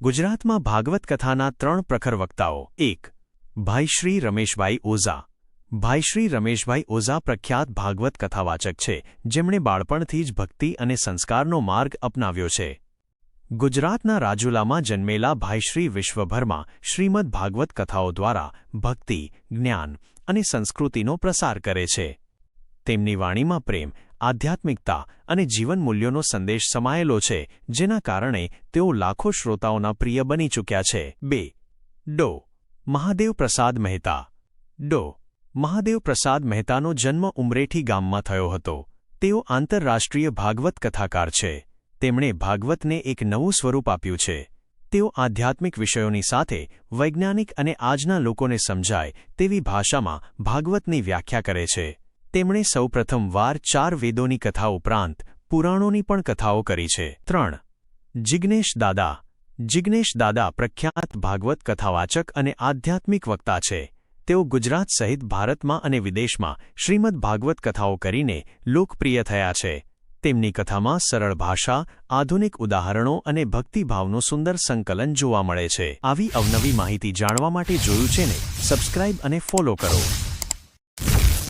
ગુજરાતમાં ભાગવત કથાના 3 પ્રખર વક્તાઓ 1. ભાઈ શ્રી રમેશભાઈ ઓઝા. ભાઈ શ્રી રમેશભાઈ ઓઝા પ્રખ્યાત ભાગવત કથાવાચક છે, જેમણે બાળપણથી જ ભક્તિ અને સંસ્કારનો માર્ગ અપનાવ્યો છે. ગુજરાતના રાજુલામાં જન્મેલા ભાઈશ્રી વિશ્વભરમાં શ્રીમદ્ ભાગવત કથાઓ દ્વારા ભક્તિ, જ્ઞાન અને સંસ્કૃતિનો પ્રસાર કરે છે. તેમની વાણીમાં પ્રેમ, આધ્યાત્મિકતા અને જીવન મૂલ્યોનો સંદેશ સમાયેલો છે, જેના કારણે તેઓ લાખો શ્રોતાઓના પ્રિય બની ચૂક્યા છે. 2. ડો. મહાદેવ પ્રસાદ મહેતા. ડો. મહાદેવ પ્રસાદ મહેતાનો જન્મ ઉમરેઠી ગામમાં થયો હતો. તેઓ આંતરરાષ્ટ્રીય ભાગવત કથાકાર છે. તેમણે ભાગવતને એક નવું સ્વરૂપ આપ્યું છે. તેઓ આધ્યાત્મિક વિષયોની સાથે વૈજ્ઞાનિક અને આજના લોકોને સમજાય તેવી ભાષામાં ભાગવતની વ્યાખ્યા કરે છે. તેમણે સૌપ્રથમ વાર 4 વેદોની કથા ઉપરાંત પુરાણોની પણ કથાઓ કરી છે. 3. જિજ્ઞેશ દાદા. જિજ્ઞેશ દાદા પ્રખ્યાત ભાગવત કથાવાચક અને આધ્યાત્મિક વક્તા છે. તેઓ ગુજરાત સહિત ભારતમાં અને વિદેશમાં શ્રીમદ્ ભાગવત કથાઓ કરીને લોકપ્રિય થયા છે. તેમની કથામાં સરળ ભાષા, આધુનિક ઉદાહરણો અને ભક્તિભાવનું સુંદર સંકલન જોવા મળે છે. આવી અવનવી માહિતી જાણવા માટે જોયું છે ને સબસ્ક્રાઇબ અને ફોલો કરો.